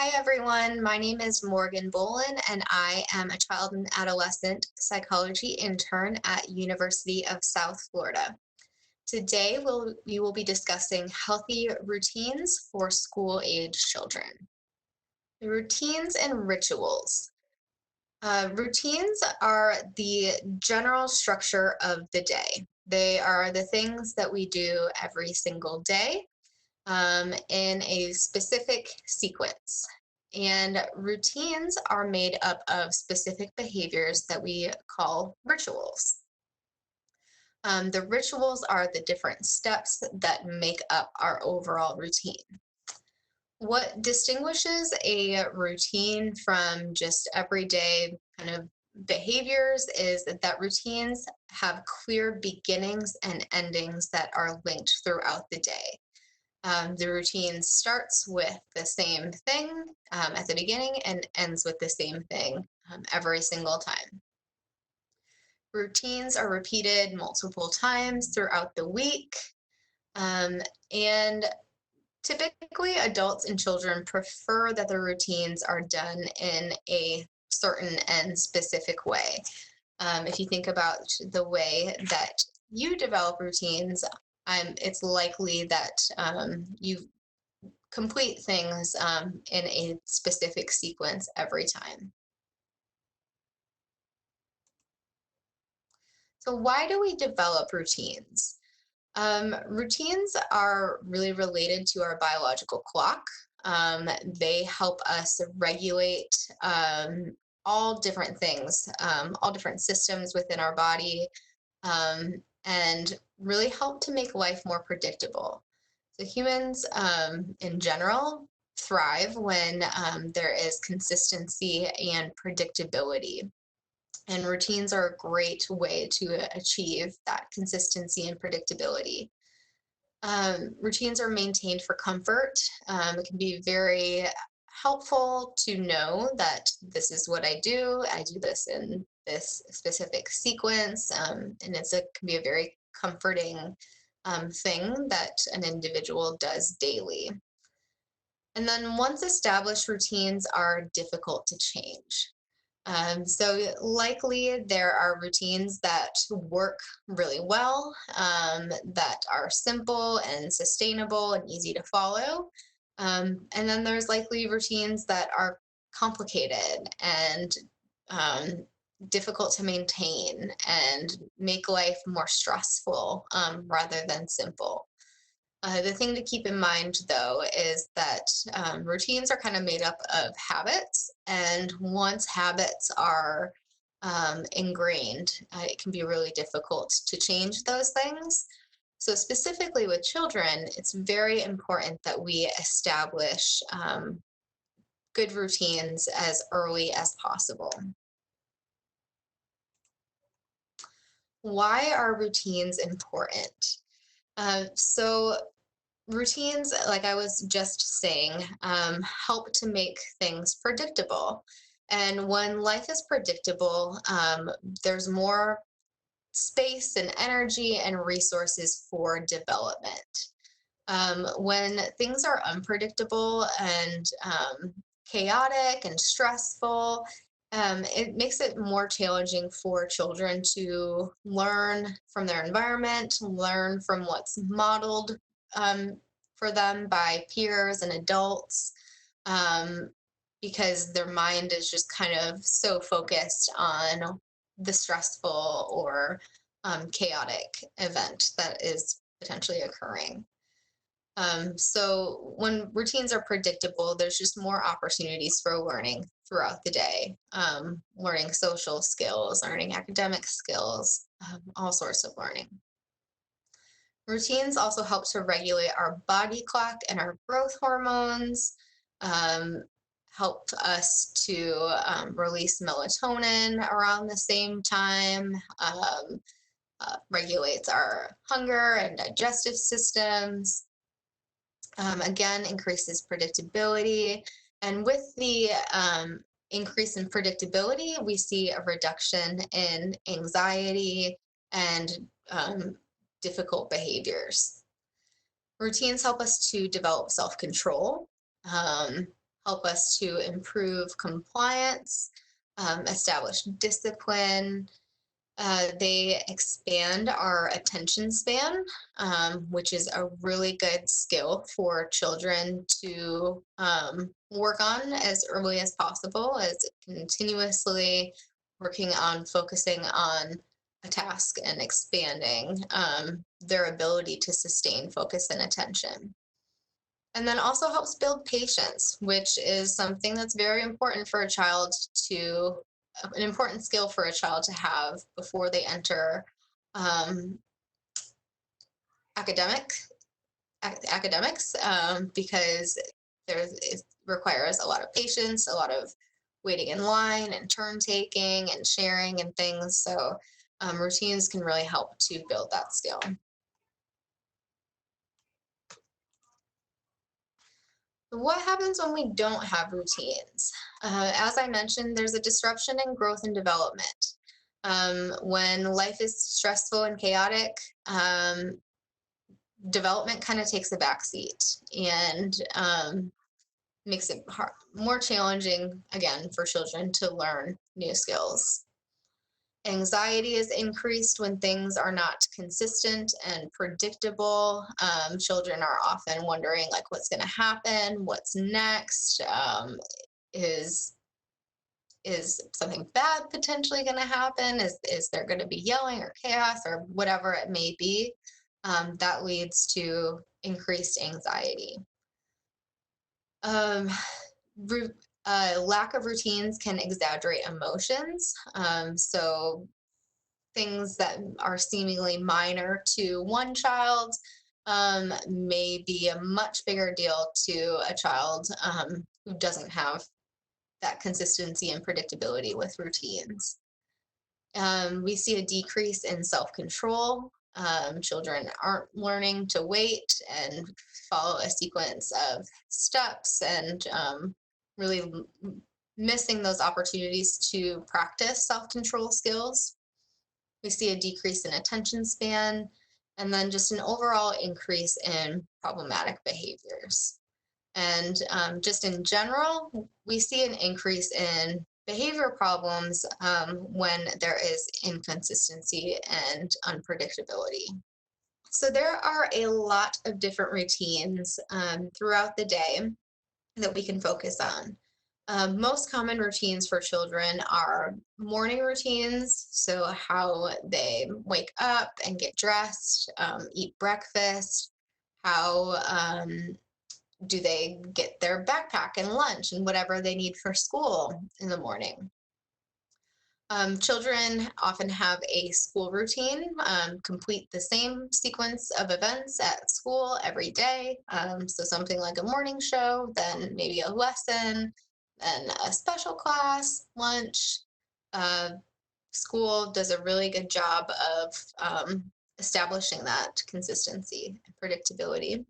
Hi, everyone. My name is Morgan Bolen, and I am a child and adolescent psychology intern at University of South Florida. Today, we will be discussing healthy routines for school-age children. Routines and rituals. Routines are the general structure of the day. They are the things that we do every single day in a specific sequence. And routines are made up of specific behaviors that we call rituals. The rituals are the different steps that make up our overall routine. What distinguishes a routine from just everyday kind of behaviors is that routines have clear beginnings and endings that are linked throughout the day. The routine starts with the same thing at the beginning and ends with the same thing every single time. Routines are repeated multiple times throughout the week, and typically adults and children prefer that the routines are done in a certain and specific way. If you think about the way that you develop routines, it's likely that you complete things in a specific sequence every time. So, why do we develop routines? Routines are really related to our biological clock. They help us regulate all different things, all different systems within our body, and really help to make life more predictable. So humans in general thrive when there is consistency and predictability. And routines are a great way to achieve that consistency and predictability. Routines are maintained for comfort. It can be very helpful to know that this is what I do. I do this in this specific sequence, and can be a very comforting thing that an individual does daily. And then once established, routines are difficult to change. So likely there are routines that work really well, that are simple and sustainable and easy to follow. And then there's likely routines that are complicated and um, difficult to maintain and make life more stressful rather than simple. The thing to keep in mind, though, is that routines are kind of made up of habits, and once habits are ingrained, it can be really difficult to change those things. So, specifically with children, it's very important that we establish good routines as early as possible. Why are routines important? So, routines, like I was just saying, help to make things predictable. And when life is predictable, there's more space and energy and resources for development. When things are unpredictable and chaotic and stressful, it makes it more challenging for children to learn from their environment, learn from what's modeled um, for them by peers and adults, um, because their mind is just kind of so focused on the stressful or chaotic event that is potentially occurring. So when routines are predictable, there's just more opportunities for learning throughout the day, learning social skills, learning academic skills, all sorts of learning. Routines also help to regulate our body clock and our growth hormones, um, help us to release melatonin around the same time, regulates our hunger and digestive systems. Again, increases predictability. And with the increase in predictability, we see a reduction in anxiety and difficult behaviors. Routines help us to develop self control, help us to improve compliance, establish discipline. They expand our attention span, which is a really good skill for children to work on as early as possible, as continuously working on focusing on a task and expanding their ability to sustain focus and attention. And then also helps build patience, which is something that's very important for a child to, an important skill for a child to have before they enter um, academic academics, because it requires a lot of patience, a lot of waiting in line and turn taking and sharing and things. So routines can really help to build that skill. What happens when we don't have routines? As I mentioned, there's a disruption in growth and development. When life is stressful and chaotic, development kind of takes a backseat and makes it more challenging, again, for children to learn new skills. Anxiety is increased when things are not consistent and predictable. Children are often wondering, like, what's going to happen? What's next? Is is something bad potentially going to happen? Is there going to be yelling or chaos or whatever it may be? That leads to increased anxiety. Um, Lack of routines can exaggerate emotions. So things that are seemingly minor to one child may be a much bigger deal to a child who doesn't have that consistency and predictability with routines. We see a decrease in self-control. Children aren't learning to wait and follow a sequence of steps and really missing those opportunities to practice self-control skills. We see a decrease in attention span, and then just an overall increase in problematic behaviors. And just in general, we see an increase in behavior problems when there is inconsistency and unpredictability. So there are a lot of different routines throughout the day that we can focus on. Most common routines for children are morning routines, so how they wake up and get dressed, eat breakfast, how do they get their backpack and lunch and whatever they need for school in the morning. Children often have a school routine, complete the same sequence of events at school every day. So something like a morning show, then maybe a lesson, then a special class, lunch. Uh, School does a really good job of establishing that consistency and predictability.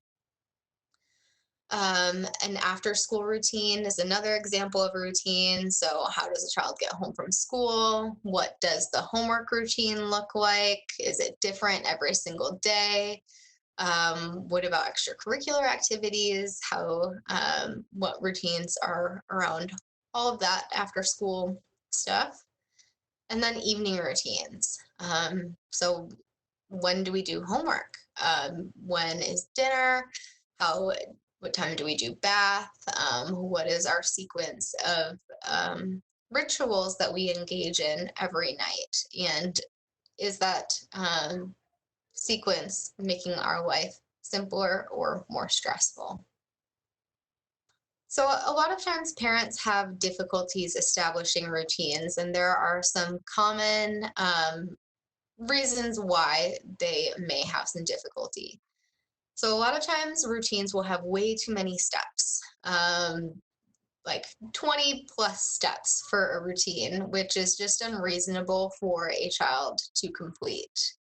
An after school routine is another example of a routine. So, how does a child get home from school? What does the homework routine look like? Is it different every single day? What about extracurricular activities? What routines are around all of that after school stuff? And then evening routines. So, when do we do homework? When is dinner? How what time do we do bath? What is our sequence of rituals that we engage in every night? And is that sequence making our life simpler or more stressful? So, a lot of times parents have difficulties establishing routines, and there are some common reasons why they may have some difficulty. So a lot of times routines will have way too many steps, like 20 plus steps for a routine, which is just unreasonable for a child to complete.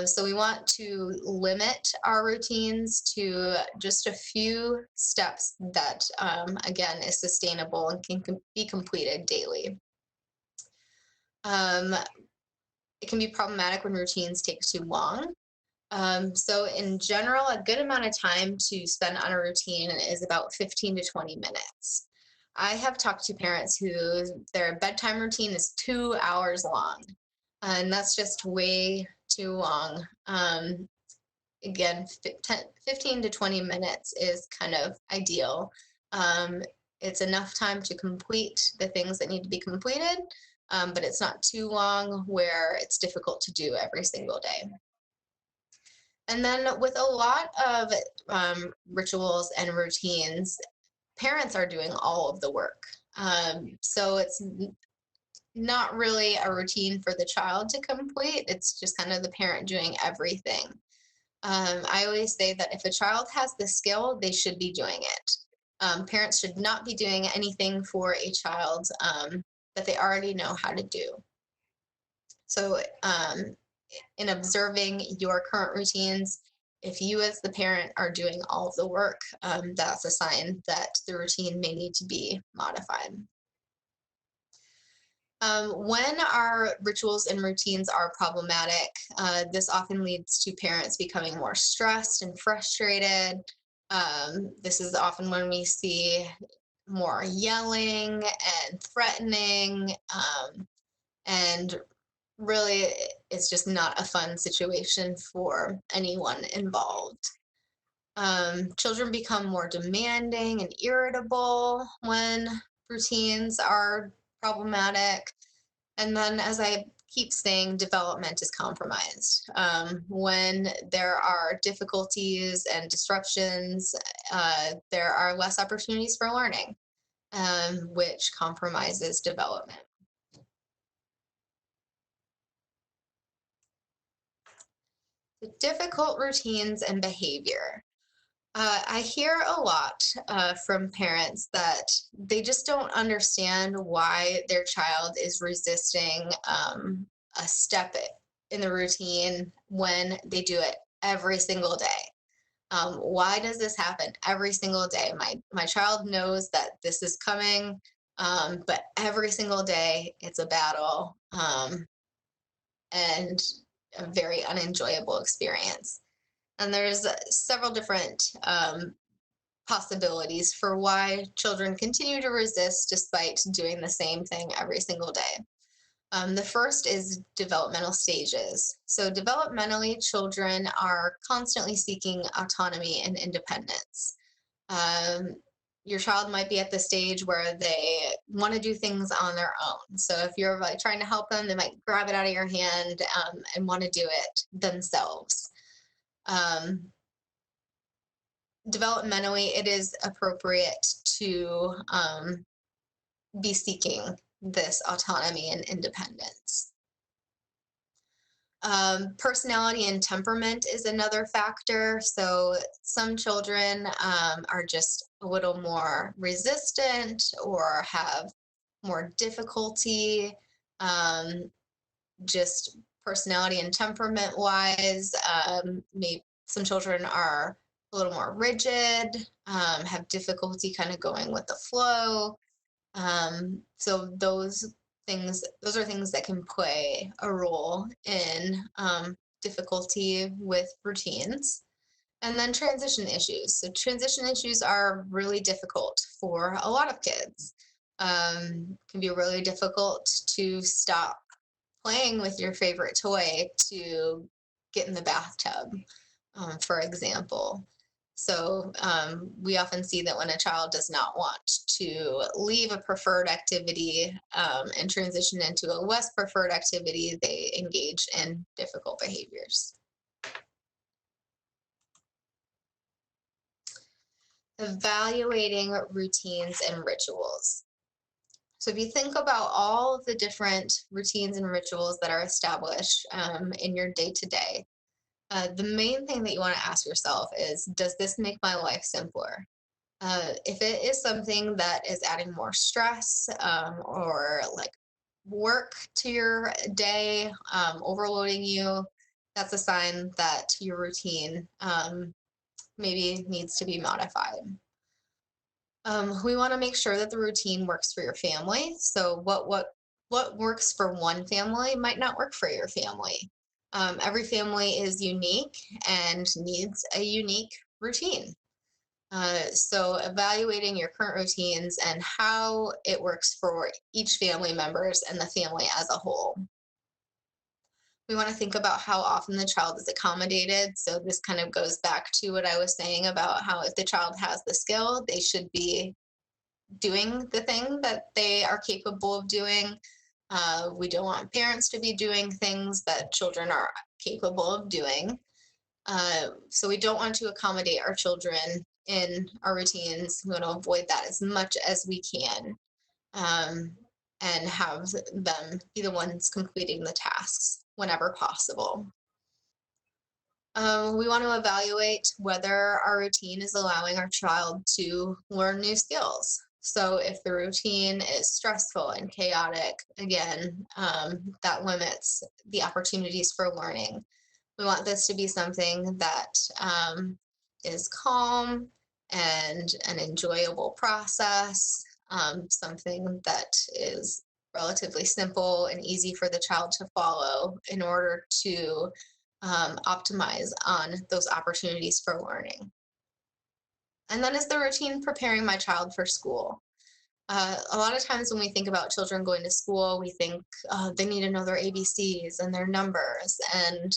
So we want to limit our routines to just a few steps that, again, is sustainable and can be completed daily. Um, it can be problematic when routines take too long. So in general, a good amount of time to spend on a routine is about 15 to 20 minutes. I have talked to parents who their bedtime routine is 2 hours long, and that's just way too long. Again, 15 to 20 minutes is kind of ideal. Um, it's enough time to complete the things that need to be completed, but it's not too long where it's difficult to do every single day. And then with a lot of rituals and routines, parents are doing all of the work. So it's not really a routine for the child to complete. It's just kind of the parent doing everything. I always say that if a child has the skill, they should be doing it. Parents should not be doing anything for a child that they already know how to do. So, in observing your current routines, if you as the parent are doing all of the work, that's a sign that the routine may need to be modified. When our rituals and routines are problematic, this often leads to parents becoming more stressed and frustrated. This is often when we see more yelling and threatening, and really it's just not a fun situation for anyone involved. Children become more demanding and irritable when routines are problematic. And then, as I keep saying, development is compromised. When there are difficulties and disruptions, there are less opportunities for learning, which compromises development. The difficult routines and behavior. I hear a lot from parents that they just don't understand why their child is resisting a step in the routine when they do it every single day. Why does this happen every single day? My child knows that this is coming, but every single day it's a battle, and a very unenjoyable experience. And there's several different possibilities for why children continue to resist despite doing the same thing every single day. The first is developmental stages. So, developmentally, children are constantly seeking autonomy and independence. Um, your child might be at the stage where they want to do things on their own. So, if you're like trying to help them, they might grab it out of your hand and want to do it themselves. Um, Developmentally, it is appropriate to be seeking this autonomy and independence. Personality and temperament is another factor. So some children are just a little more resistant or have more difficulty, um, just personality and temperament wise. Maybe some children are a little more rigid, have difficulty kind of going with the flow. So those are things that can play a role in difficulty with routines. And then transition issues. So transition issues are really difficult for a lot of kids. Can be really difficult to stop playing with your favorite toy to get in the bathtub, for example. So we often see that when a child does not want to leave a preferred activity and transition into a less preferred activity, they engage in difficult behaviors. Evaluating routines and rituals. So if you think about all of the different routines and rituals that are established in your day to day, the main thing that you want to ask yourself is, does this make my life simpler? If it is something that is adding more stress or like work to your day, overloading you, that's a sign that your routine maybe needs to be modified. We want to make sure that the routine works for your family. So what works for one family might not work for your family. Every family is unique and needs a unique routine. So evaluating your current routines and how it works for each family members and the family as a whole. We want to think about how often the child is accommodated. So this kind of goes back to what I was saying about how if the child has the skill, they should be doing the thing that they are capable of doing. We don't want parents to be doing things that children are capable of doing. So we don't want to accommodate our children in our routines. We want to avoid that as much as we can, um, and have them be the ones completing the tasks whenever possible. We want to evaluate whether our routine is allowing our child to learn new skills. So, if the routine is stressful and chaotic, again, that limits the opportunities for learning. We want this to be something that is calm and an enjoyable process, something that is relatively simple and easy for the child to follow in order to optimize on those opportunities for learning. And then is the routine preparing my child for school? A lot of times when we think about children going to school, we think they need to know their ABCs and their numbers and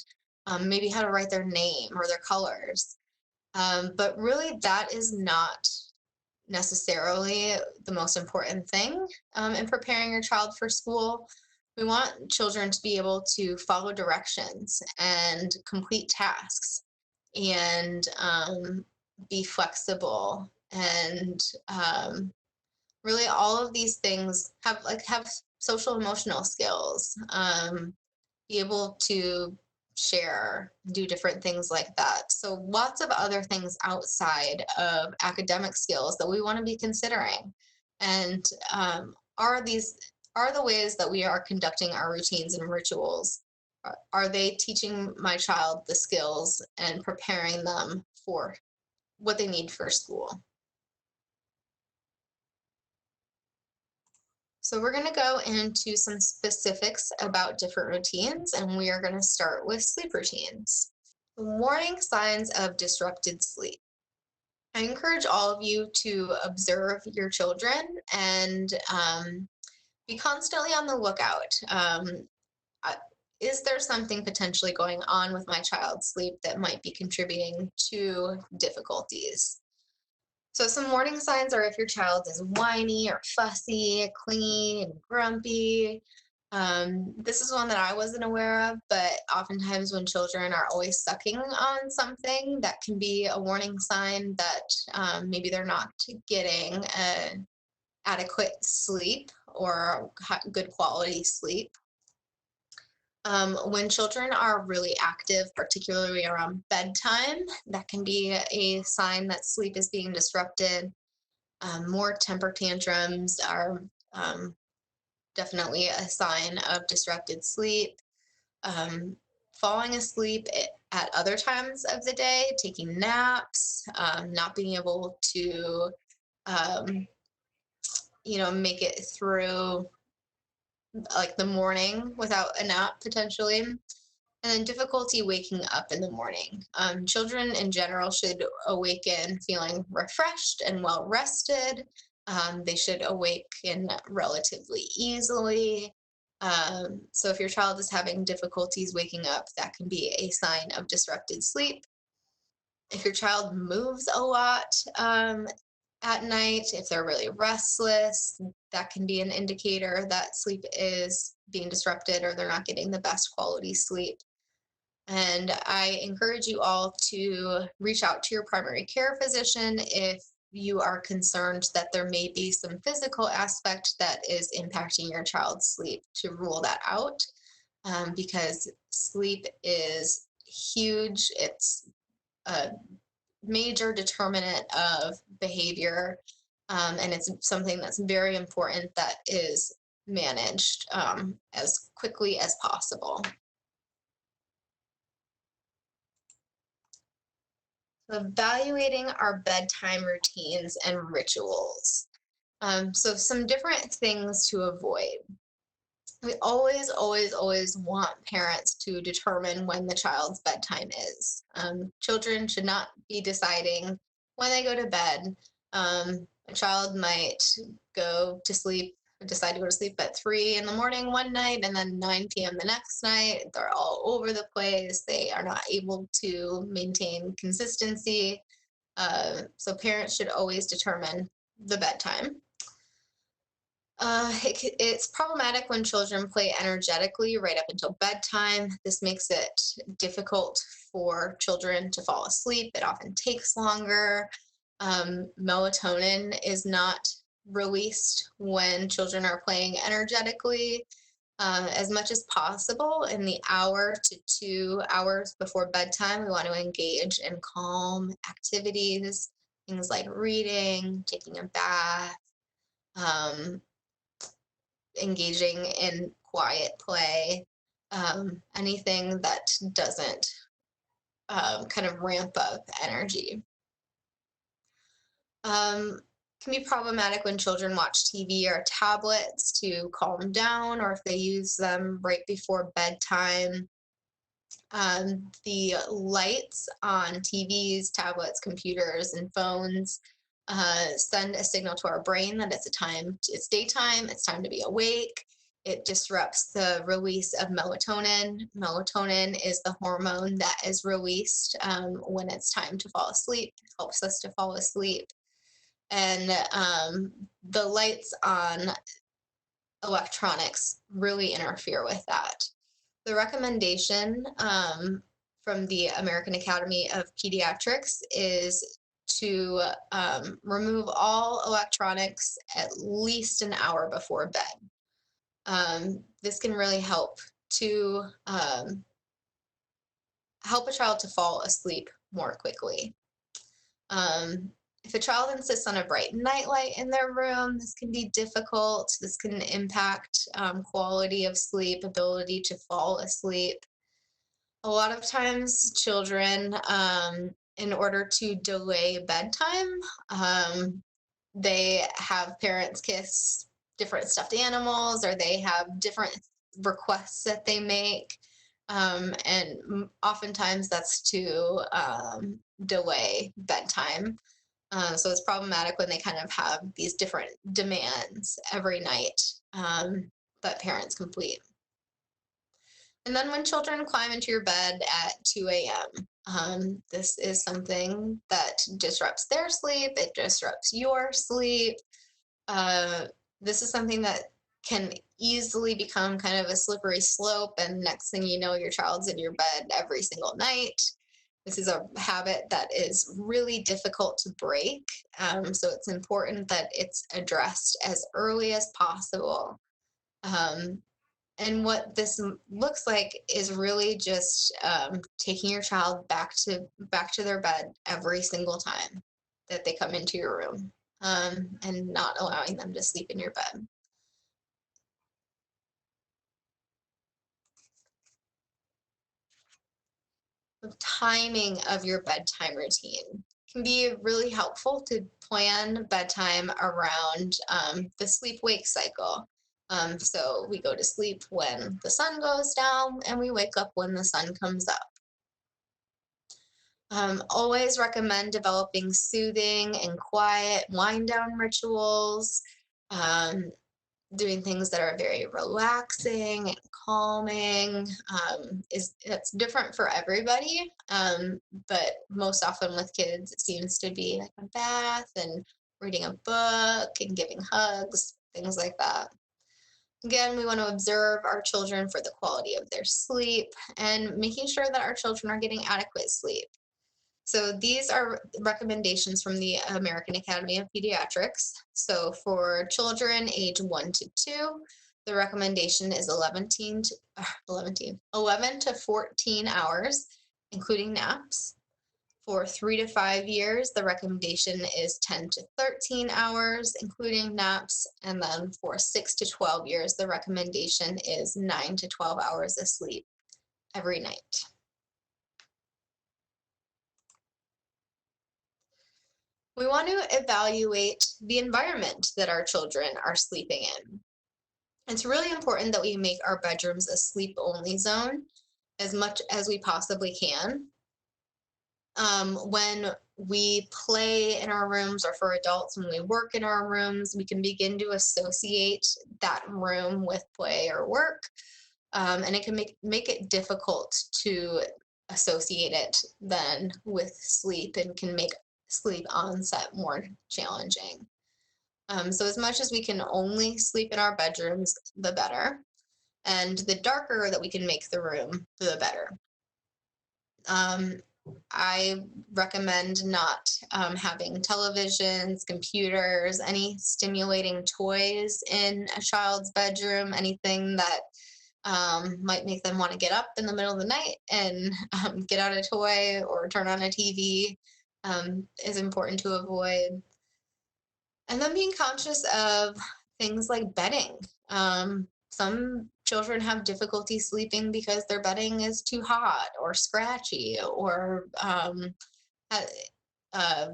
maybe how to write their name or their colors. But really, that is not necessarily the most important thing in preparing your child for school. We want children to be able to follow directions and complete tasks and be flexible and really all of these things have social emotional skills, be able to share, do different things like that. So lots of other things outside of academic skills that we want to be considering. And are the ways that we are conducting our routines and rituals, are they teaching my child the skills and preparing them for what they need for school? So we're going to go into some specifics about different routines, and we are going to start with sleep routines. Warning signs of disrupted sleep. I encourage all of you to observe your children and be constantly on the lookout. Uh, is there something potentially going on with my child's sleep that might be contributing to difficulties? So some warning signs are if your child is whiny or fussy, clingy, and grumpy. This is one that I wasn't aware of, but oftentimes when children are always sucking on something, that can be a warning sign that maybe they're not getting adequate sleep or good quality sleep. When children are really active, particularly around bedtime, that can be a sign that sleep is being disrupted. More temper tantrums are definitely a sign of disrupted sleep. Um, Falling asleep at other times of the day, taking naps, not being able to, um, make it through like the morning without a nap potentially. And then difficulty waking up in the morning. Children in general should awaken feeling refreshed and well rested. They should awaken relatively easily. So if your child is having difficulties waking up, that can be a sign of disrupted sleep. If your child moves a lot at night, if they're really restless, that can be an indicator that sleep is being disrupted or they're not getting the best quality sleep. And I encourage you all to reach out to your primary care physician if you are concerned that there may be some physical aspect that is impacting your child's sleep to rule that out, because sleep is huge. It's a major determinant of behavior, and it's something that's very important that is managed as quickly as possible. Evaluating our bedtime routines and rituals. So some different things to avoid. We always, always, always want parents to determine when the child's bedtime is. Children should not be deciding when they go to bed. A child might go to sleep, decide to go to sleep at 3 in the morning one night and then 9 p.m. the next night. They're all over the place. They are not able to maintain consistency. So parents should always determine the bedtime. It's problematic when children play energetically right up until bedtime. This makes it difficult for children to fall asleep. It often takes longer. Melatonin is not released when children are playing energetically. As much as possible in the hour to 2 hours before bedtime, we want to engage in calm activities, things like reading, taking a bath, um, engaging in quiet play, anything that doesn't kind of ramp up energy. Um, can be problematic when children watch TV or tablets to calm down, or if they use them right before bedtime. The lights on TVs, tablets, computers, and phones send a signal to our brain that it's daytime, it's time to be awake. It disrupts the release of melatonin. Melatonin is the hormone that is released when it's time to fall asleep. It helps us to fall asleep. And the lights on electronics really interfere with that. The recommendation from the American Academy of Pediatrics is to remove all electronics at least an hour before bed. This can really help a child to fall asleep more quickly. If a child insists on a bright nightlight in their room, this can be difficult. This can impact quality of sleep, ability to fall asleep. A lot of times, children, in order to delay bedtime, they have parents kiss different stuffed animals, or they have different requests that they make. And oftentimes that's to delay bedtime. So it's problematic when they kind of have these different demands every night that parents complete. And then when children climb into your bed at 2 a.m., this is something that disrupts their sleep, it disrupts your sleep. Uh, this is something that can easily become kind of a slippery slope, and next thing you know, your child's in your bed every single night. This is a habit that is really difficult to break. So it's important that it's addressed as early as possible. Um, and what this looks like is really just taking your child back to their bed every single time that they come into your room, and not allowing them to sleep in your bed. The timing of your bedtime routine can be really helpful to plan bedtime around the sleep wake cycle. So we go to sleep when the sun goes down and we wake up when the sun comes up. Always recommend developing soothing and quiet wind down rituals, um, doing things that are very relaxing and calming. Is That's different for everybody, but most often with kids, it seems to be like a bath and reading a book and giving hugs, things like that. Again, we want to observe our children for the quality of their sleep and making sure that our children are getting adequate sleep. So these are recommendations from the American Academy of Pediatrics. So for children age 1 to 2, the recommendation is 11 to 14 hours, including naps. For 3 to 5 years, the recommendation is 10 to 13 hours, including naps. And then for 6 to 12 years, the recommendation is 9 to 12 hours of sleep every night. We want to evaluate the environment that our children are sleeping in. It's really important that we make our bedrooms a sleep only zone as much as we possibly can. When we play in our rooms, or for adults, when we work in our rooms, we can begin to associate that room with play or work. And it can make it difficult to associate it then with sleep, and can make sleep onset more challenging. So as much as we can only sleep in our bedrooms, the better. And the darker that we can make the room, the better. Um, I recommend not having televisions, computers, any stimulating toys in a child's bedroom, anything that might make them want to get up in the middle of the night and get out a toy or turn on a TV, is important to avoid. And then being conscious of things like bedding. Some children have difficulty sleeping because their bedding is too hot or scratchy, or ha- uh,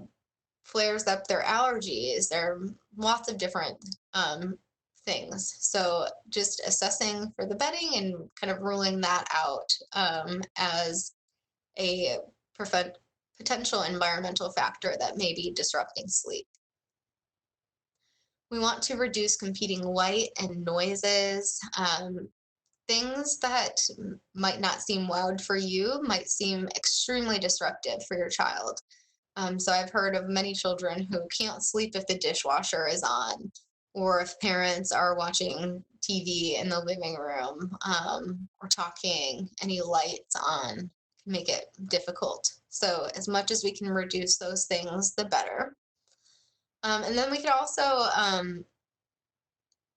flares up their allergies. There are lots of different things. So just assessing for the bedding and kind of ruling that out as a potential environmental factor that may be disrupting sleep. We want to reduce competing light and noises. Things that might not seem loud for you might seem extremely disruptive for your child. So I've heard of many children who can't sleep if the dishwasher is on, or if parents are watching TV in the living room, or talking, any lights on can make it difficult. So as much as we can reduce those things, the better. And then we could also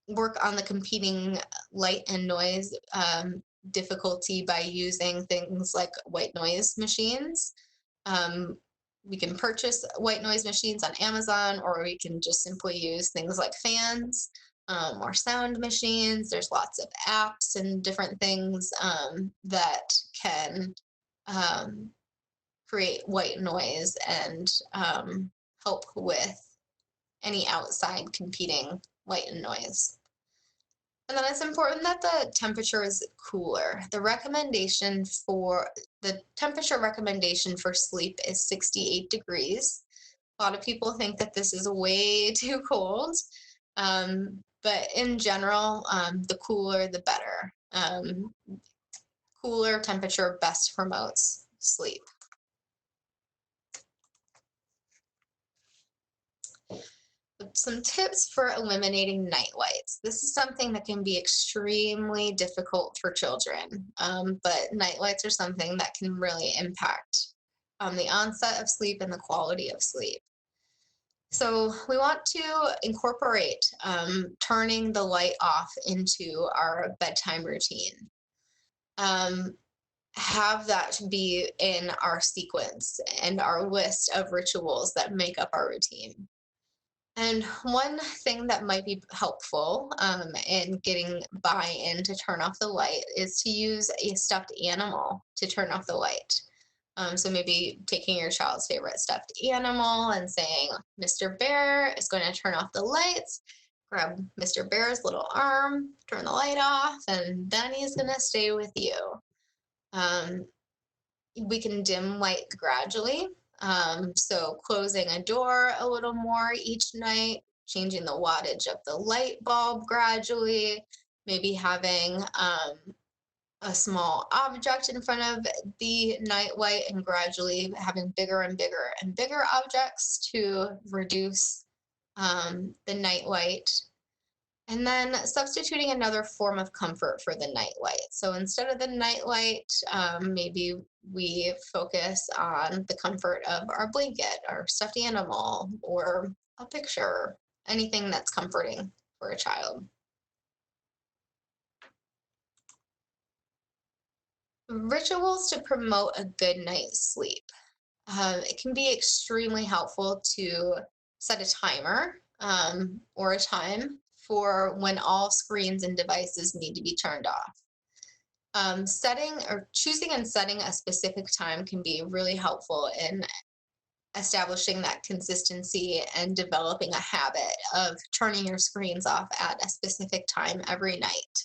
work on the competing light and noise difficulty by using things like white noise machines. Um, we can purchase white noise machines on Amazon, or we can just simply use things like fans, or sound machines. There's lots of apps and different things that can um, create white noise and help with any outside competing light and noise. And then it's important that the temperature is cooler. The temperature recommendation for sleep is 68 degrees. A lot of people think that this is way too cold. But in general, the cooler, the better. Cooler temperature best promotes sleep. Some tips for eliminating night lights. This is something that can be extremely difficult for children, but night lights are something that can really impact the onset of sleep and the quality of sleep. So we want to incorporate turning the light off into our bedtime routine. Have that be in our sequence and our list of rituals that make up our routine. And one thing that might be helpful in getting buy-in to turn off the light is to use a stuffed animal to turn off the light. So maybe taking your child's favorite stuffed animal and saying, Mr. Bear is going to turn off the lights. Grab Mr. Bear's little arm, turn the light off, and then he's going to stay with you. We can dim light gradually. So closing a door a little more each night, changing the wattage of the light bulb gradually, maybe having a small object in front of the night light and gradually having bigger and bigger and bigger objects to reduce the night light. And then substituting another form of comfort for the night light. So instead of the night light, maybe we focus on the comfort of our blanket, our stuffed animal, or a picture, anything that's comforting for a child. Rituals to promote a good night's sleep. It can be extremely helpful to set a timer or a time for when all screens and devices need to be turned off. Choosing and setting a specific time can be really helpful in establishing that consistency and developing a habit of turning your screens off at a specific time every night.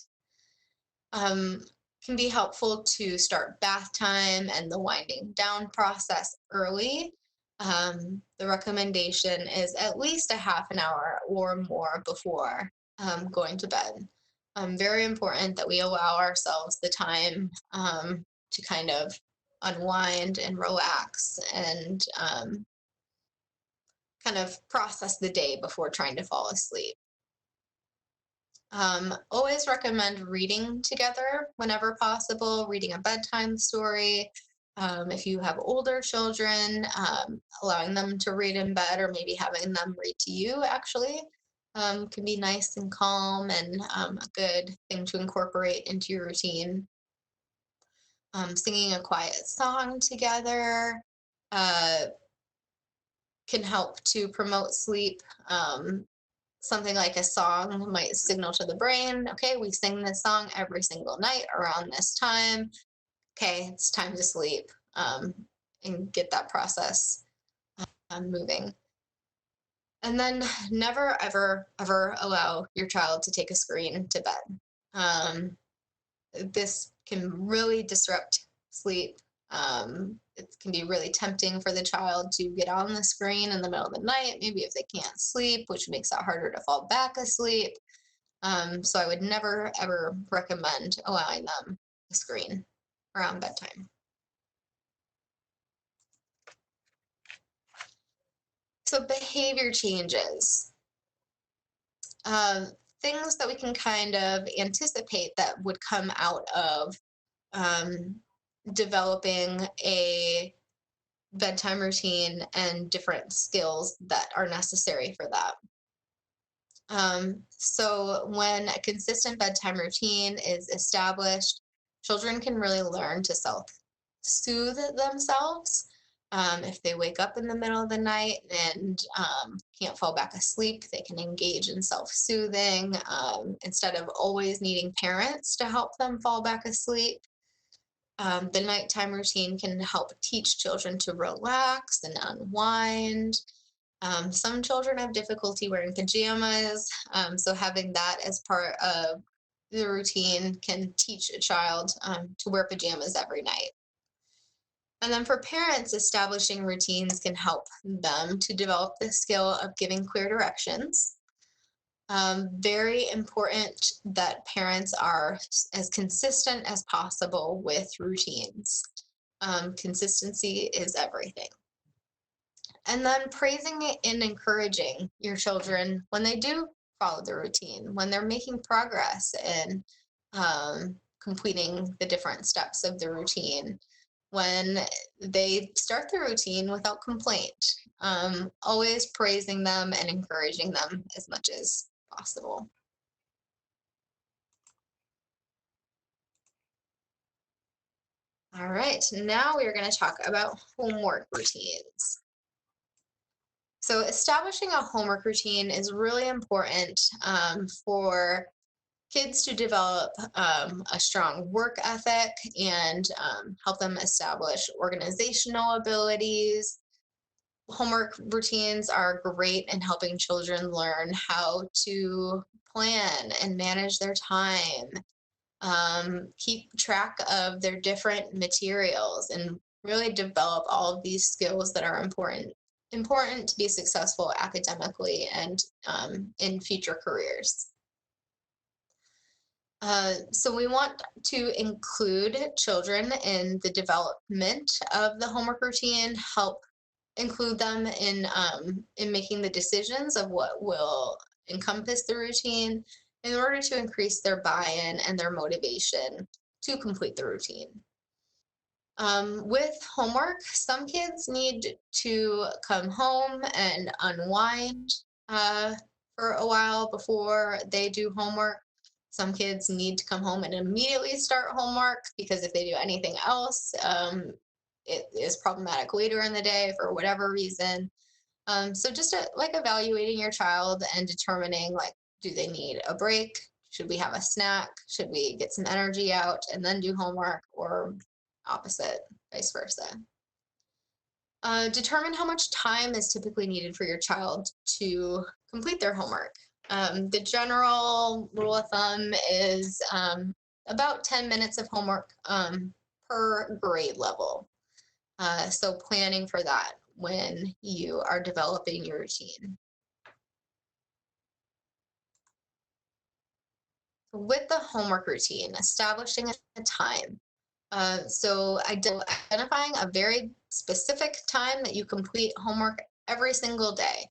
Um, can be helpful to start bath time and the winding down process early. The recommendation is at least a half an hour or more before going to bed. Very important that we allow ourselves the time to kind of unwind and relax and kind of process the day before trying to fall asleep. Always recommend reading together whenever possible, reading a bedtime story. If you have older children, allowing them to read in bed or maybe having them read to you actually can be nice and calm and a good thing to incorporate into your routine. Singing a quiet song together uh, can help to promote sleep. Something like a song might signal to the brain, okay, we sing this song every single night around this time. Okay, it's time to sleep, and get that process moving. And then never, ever, ever allow your child to take a screen to bed. This can really disrupt sleep. It can be really tempting for the child to get on the screen in the middle of the night, maybe if they can't sleep, which makes it harder to fall back asleep. So I would never ever recommend allowing them a screen around bedtime. So behavior changes, um, things that we can kind of anticipate that would come out of um, developing a bedtime routine and different skills that are necessary for that. So when a consistent bedtime routine is established, children can really learn to self-soothe themselves. If they wake up in the middle of the night and can't fall back asleep, they can engage in self-soothing instead of always needing parents to help them fall back asleep. The nighttime routine can help teach children to relax and unwind. Some children have difficulty wearing pajamas, so having that as part of the routine can teach a child to wear pajamas every night. And then for parents, establishing routines can help them to develop the skill of giving clear directions. Very important that parents are as consistent as possible with routines. Consistency is everything. And then praising it and encouraging your children when they do follow the routine, when they're making progress and completing the different steps of the routine, when they start the routine without complaint. Always praising them and encouraging them as much as possible. All right, now we are going to talk about homework routines. So establishing a homework routine is really important for kids to develop a strong work ethic and help them establish organizational abilities. Homework routines are great in helping children learn how to plan and manage their time, keep track of their different materials, and really develop all of these skills that are important to be successful academically and in future careers. So we want to include children in the development of the homework routine, help include them in making the decisions of what will encompass the routine in order to increase their buy-in and their motivation to complete the routine. With homework, some kids need to come home and unwind uh, for a while before they do homework. Some kids need to come home and immediately start homework because if they do anything else, it is problematic later in the day for whatever reason. So just like evaluating your child and determining like, do they need a break? Should we have a snack? Should we get some energy out and then do homework, or opposite, vice versa? Determine how much time is typically needed for your child to complete their homework. The general rule of thumb is about 10 minutes of homework per grade level. So planning for that when you are developing your routine. With the homework routine, establishing a time. So identifying a very specific time that you complete homework every single day.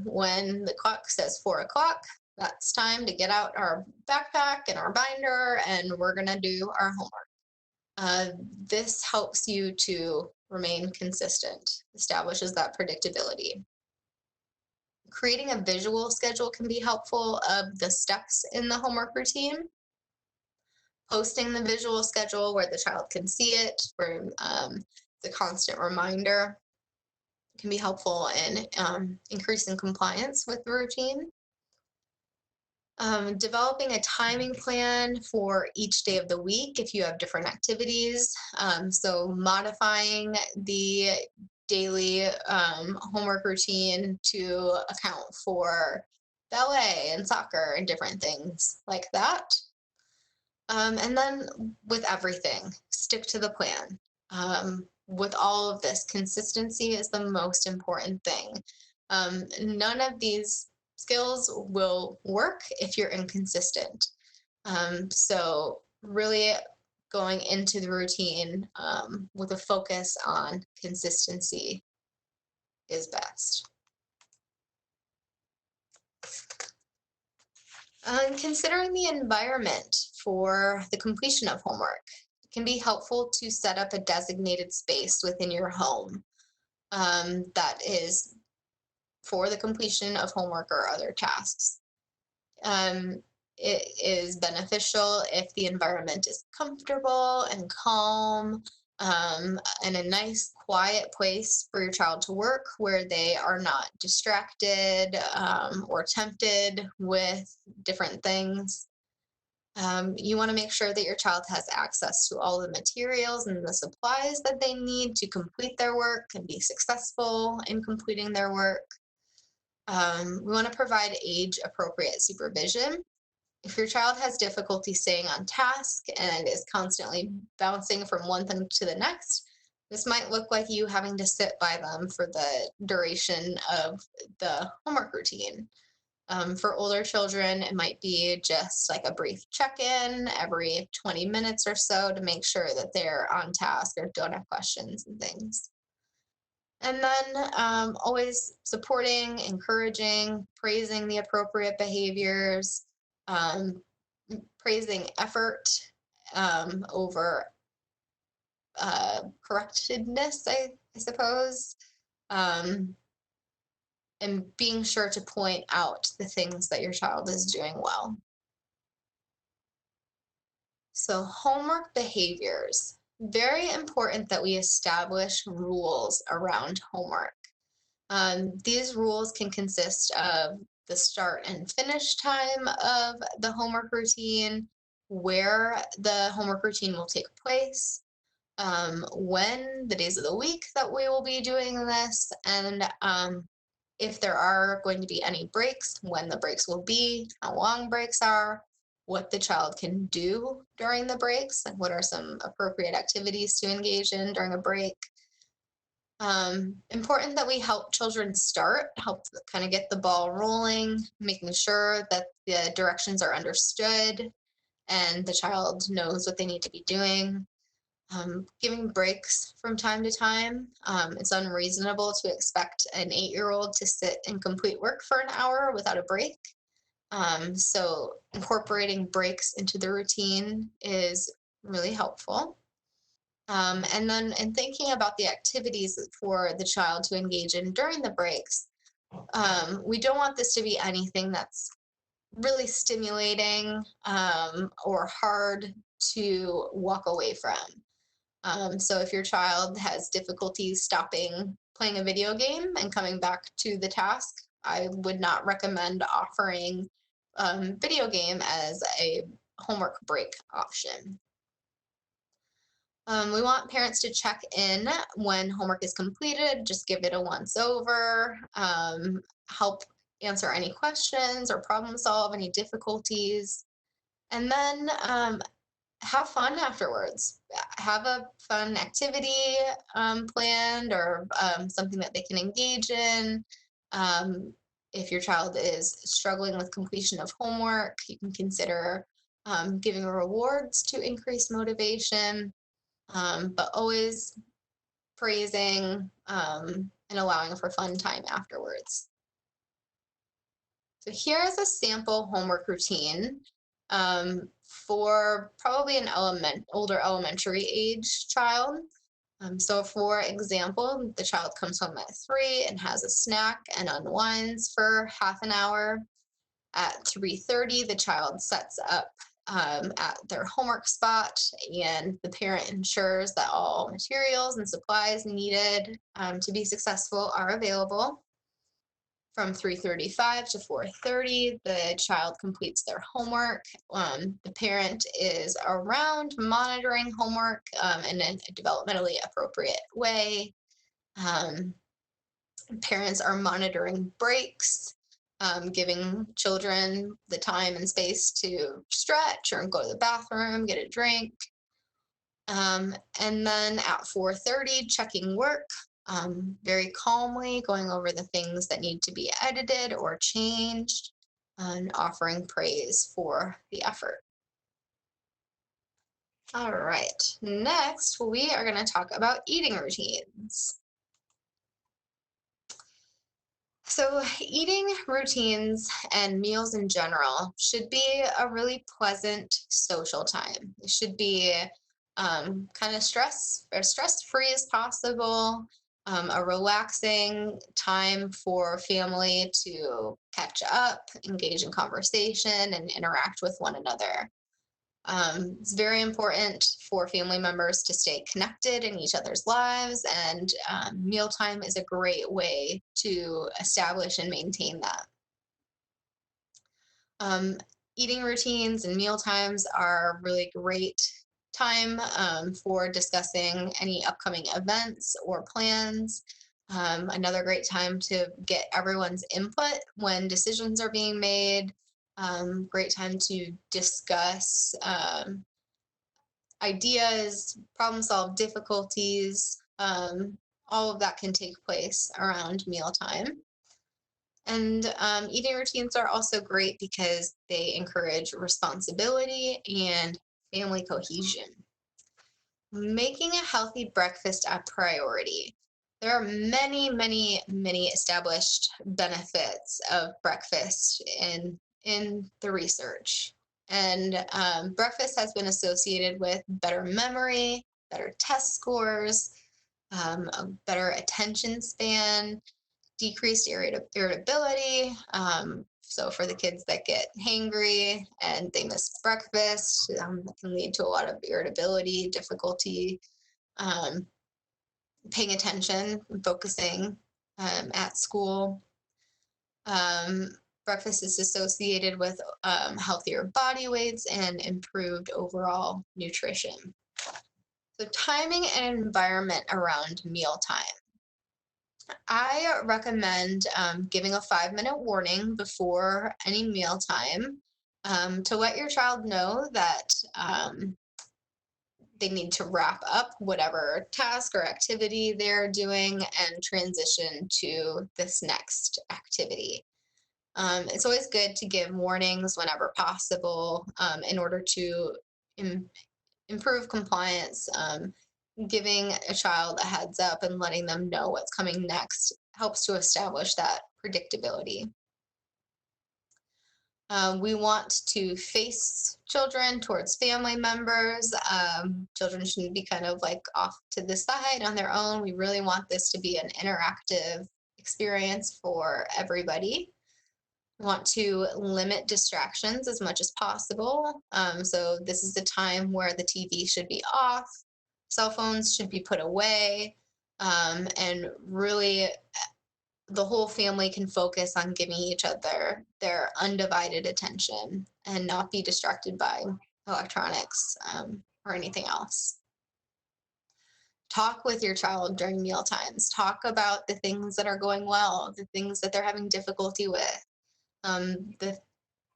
When the clock says 4 o'clock, that's time to get out our backpack and our binder, and we're going to do our homework. This helps you to remain consistent, establishes that predictability. Creating a visual schedule can be helpful of the steps in the homework routine. Posting the visual schedule where the child can see it, where the constant reminder can be helpful in increasing compliance with the routine. Developing a timing plan for each day of the week if you have different activities. So modifying the daily homework routine to account for ballet and soccer and different things like that. And then with everything, stick to the plan. With all of this, consistency is the most important thing. None of these skills will work if you're inconsistent. So, really going into the routine with a focus on consistency is best. Considering the environment for the completion of homework, it can be helpful to set up a designated space within your home that is for the completion of homework or other tasks. Um, it is beneficial if the environment is comfortable and calm, and a nice quiet place for your child to work where they are not distracted or tempted with different things. You want to make sure that your child has access to all the materials and the supplies that they need to complete their work and be successful in completing their work. We want to provide age appropriate supervision. If your child has difficulty staying on task and is constantly bouncing from one thing to the next, this might look like you having to sit by them for the duration of the homework routine. For older children, it might be just like a brief check in every 20 minutes or so to make sure that they're on task or don't have questions and things. And then always supporting, encouraging, praising the appropriate behaviors, um, praising effort over correctedness, I suppose. Um, and being sure to point out the things that your child is doing well. So, homework behaviors. Very important that we establish rules around homework. These rules can consist of the start and finish time of the homework routine, where the homework routine will take place, when the days of the week that we will be doing this, and if there are going to be any breaks, when the breaks will be, how long breaks are, what the child can do during the breaks, and what are some appropriate activities to engage in during a break. Important that we help children start, help kind of get the ball rolling, making sure that the directions are understood and the child knows what they need to be doing. Giving breaks from time to time. It's unreasonable to expect an 8-year-old to sit and complete work for an hour without a break. So incorporating breaks into the routine is really helpful. And then in thinking about the activities for the child to engage in during the breaks, we don't want this to be anything that's really stimulating or hard to walk away from. So if your child has difficulty stopping playing a video game and coming back to the task, I would not recommend offering video game as a homework break option. We want parents to check in when homework is completed, just give it a once over, help answer any questions or problem solve any difficulties, and then have fun afterwards. Have a fun activity planned or something that they can engage in. Um, if your child is struggling with completion of homework, you can consider giving rewards to increase motivation, but always praising and allowing for fun time afterwards. So here is a sample homework routine for probably an older elementary age child. So for example, the child comes home at 3 and has a snack and unwinds for half an hour. At 3:30, the child sets up at their homework spot, and the parent ensures that all materials and supplies needed to be successful are available. From 3:35 to 4:30, the child completes their homework. The parent is around monitoring homework in a developmentally appropriate way. Um, Parents are monitoring breaks, giving children the time and space to stretch or go to the bathroom, get a drink. And then at 4:30, checking work, very calmly going over the things that need to be edited or changed, and offering praise for the effort. All right, next we are going to talk about eating routines. So, eating routines and meals in general should be a really pleasant social time. It should be kind of stress free as possible, a relaxing time for family to catch up, engage in conversation, and interact with one another. It's very important for family members to stay connected in each other's lives, and mealtime is a great way to establish and maintain that. Um, Eating routines and meal times are really great time for discussing any upcoming events or plans. Another great time to get everyone's input when decisions are being made. Great time to discuss ideas, problem solve difficulties. All of that can take place around mealtime. And eating routines are also great because they encourage responsibility and family cohesion. Making a healthy breakfast a priority. There are many established benefits of breakfast in the research. And breakfast has been associated with better memory, better test scores, a better attention span, decreased irritability. So for the kids that get hangry and they miss breakfast, that can lead to a lot of irritability, difficulty um, paying attention and focusing at school. Um, Breakfast is associated with healthier body weights and improved overall nutrition. So timing and environment around mealtime. I recommend giving a 5-minute warning before any mealtime to let your child know that they need to wrap up whatever task or activity they're doing and transition to this next activity. It's always good to give warnings whenever possible in order to Im- improve compliance. Giving a child a heads up and letting them know what's coming next helps to establish that predictability. We want to face children towards family members. Children shouldn't be kind of like off to the side on their own. We really want this to be an interactive experience for everybody. We want to limit distractions as much as possible. So this is the time where the TV should be off, cell phones should be put away, and really the whole family can focus on giving each other their undivided attention and not be distracted by electronics or anything else. Talk with your child during meal times. Talk about the things that are going well, the things that they're having difficulty with, the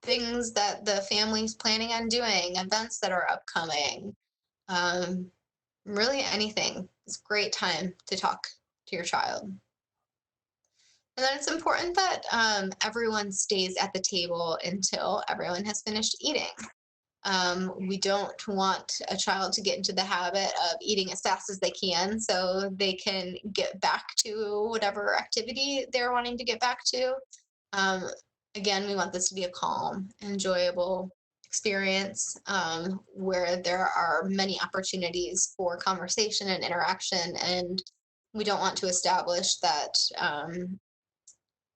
things that the family's planning on doing, events that are upcoming. Um, Really anything. It's a great time to talk to your child. And then it's important that everyone stays at the table until everyone has finished eating. We don't want a child to get into the habit of eating as fast as they can so they can get back to whatever activity they're wanting to get back to. Um, Again, we want this to be a calm, enjoyable experience where there are many opportunities for conversation and interaction. And we don't want to establish that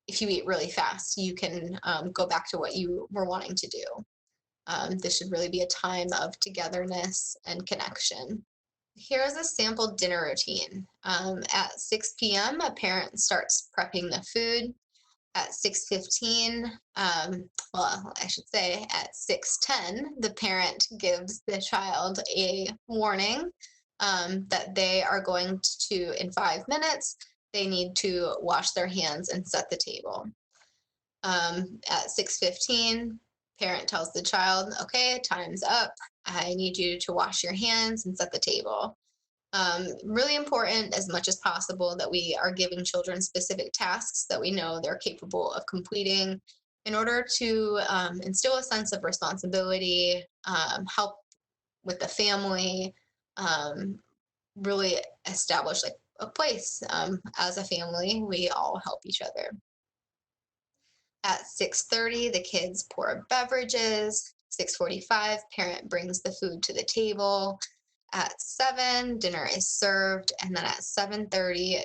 if you eat really fast, you can go back to what you were wanting to do. This should really be a time of togetherness and connection. Here is a sample dinner routine. At 6 p.m., a parent starts prepping the food. At 6:15, well, I should say at 6:10, the parent gives the child a warning that they are going to, in 5 minutes, they need to wash their hands and set the table. At 6:15, parent tells the child, okay, time's up. I need you to wash your hands and set the table. Really important as much as possible that we are giving children specific tasks that we know they're capable of completing in order to instill a sense of responsibility, help with the family, um, really establish like a place as a family. We all help each other. At 6:30, the kids pour beverages. 6:45, parent brings the food to the table. At 7, dinner is served, and then at 7:30,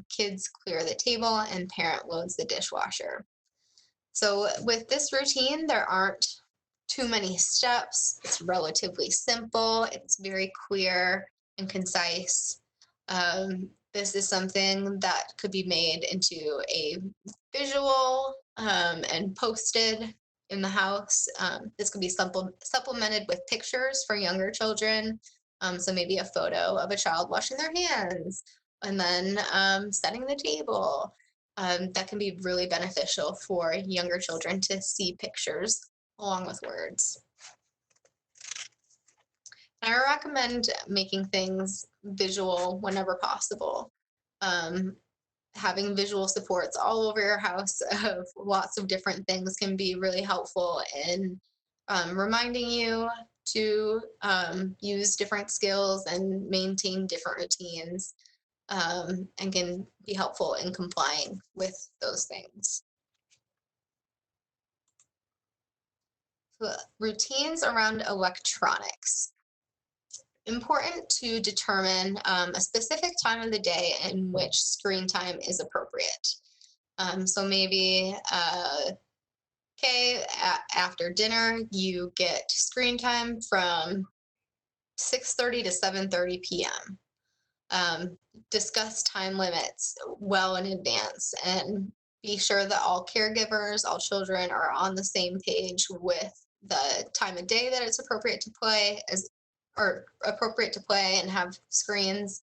kids clear the table and parent loads the dishwasher. So with this routine, there aren't too many steps. It's relatively simple. It's very clear and concise. This is something that could be made into a visual and posted in the house. This could be supplemented with pictures for younger children. So maybe a photo of a child washing their hands and then setting the table. That can be really beneficial for younger children to see pictures along with words. I recommend making things visual whenever possible. Um, Having visual supports all over your house of lots of different things can be really helpful in reminding you to use different skills and maintain different routines, and can be helpful in complying with those things. So, routines around electronics. Important to determine a specific time of the day in which screen time is appropriate. So maybe, okay, after dinner, you get screen time from 6:30 to 7:30 p.m. um, Discuss time limits well in advance and be sure that all caregivers, all children are on the same page with the time of day that it's appropriate to play as or appropriate to play and have screens,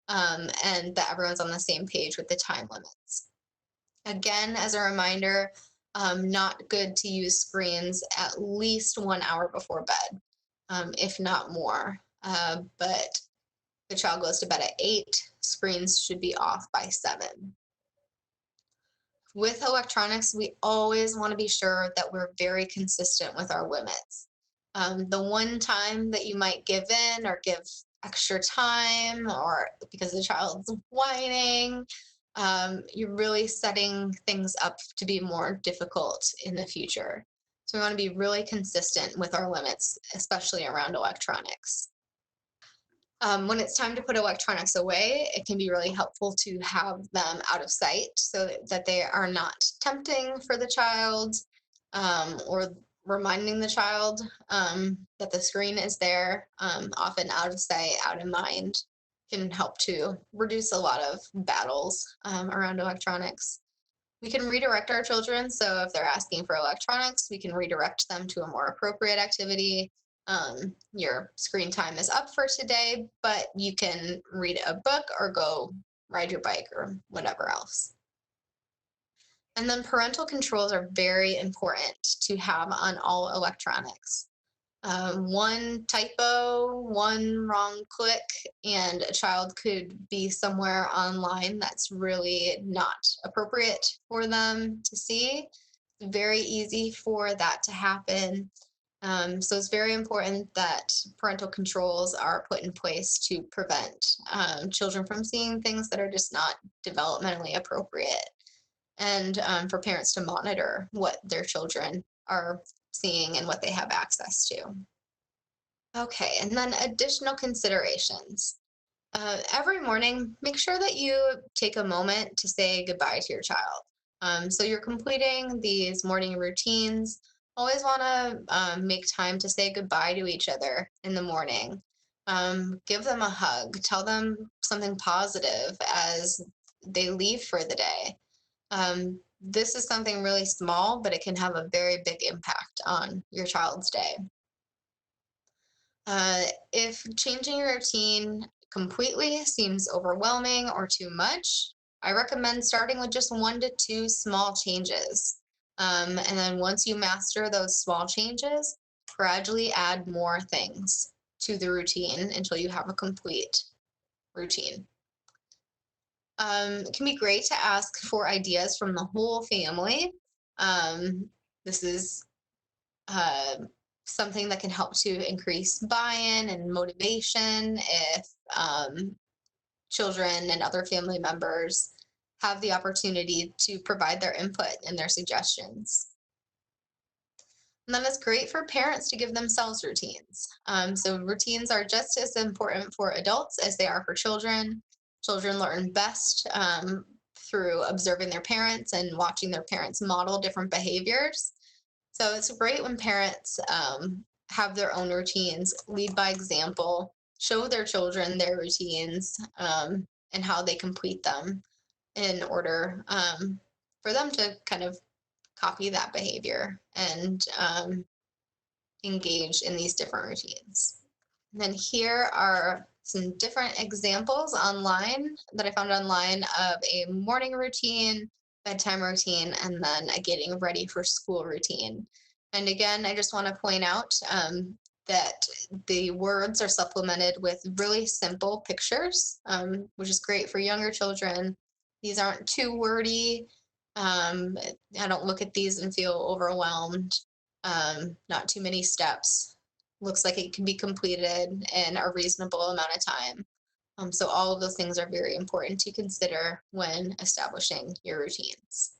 and that everyone's on the same page with the time limits. Again, as a reminder, not good to use screens at least 1 hour before bed, if not more. But the child goes to bed at 8, screens should be off by 7. With electronics, we always want to be sure that we're very consistent with our limits. The one time that you might give in or give extra time, or because the child's whining, you're really setting things up to be more difficult in the future. So we want to be really consistent with our limits, especially around electronics. When it's time to put electronics away, it can be really helpful to have them out of sight so that they are not tempting for the child, or reminding the child that the screen is there. Often out of sight, out of mind can help to reduce a lot of battles around electronics. We can redirect our children. So if they're asking for electronics, we can redirect them to a more appropriate activity. your screen time is up for today, but you can read a book or go ride your bike or whatever else. And then parental controls are very important to have on all electronics. One typo, one wrong click, and a child could be somewhere online that's really not appropriate for them to see. It's very easy for that to happen. So it's very important that parental controls are put in place to prevent children from seeing things that are just not developmentally appropriate, and for parents to monitor what their children are seeing and what they have access to. Okay, and then additional considerations. Every morning, make sure that you take a moment to say goodbye to your child. So you're completing these morning routines. Always want to make time to say goodbye to each other in the morning. Give them a hug. Tell them something positive as they leave for the day. This is something really small, but it can have a very big impact on your child's day. If changing your routine completely seems overwhelming or too much, I recommend starting with just 1 to 2 small changes. And then once you master those small changes, gradually add more things to the routine until you have a complete routine. It can be great to ask for ideas from the whole family. This is uh, something that can help to increase buy-in and motivation if children and other family members have the opportunity to provide their input and their suggestions. And then it's great for parents to give themselves routines. So routines are just as important for adults as they are for children. Children learn best through observing their parents and watching their parents model different behaviors. So it's great when parents have their own routines, lead by example, show their children their routines, and how they complete them in order for them to kind of copy that behavior and engage in these different routines. And then here are some different examples online that I found online of a morning routine, bedtime routine, and then a getting ready for school routine. And again, I just want to point out that the words are supplemented with really simple pictures, which is great for younger children. These aren't too wordy. I don't look at these and feel overwhelmed. Not too many steps. Looks like it can be completed in a reasonable amount of time. So all of those things are very important to consider when establishing your routines.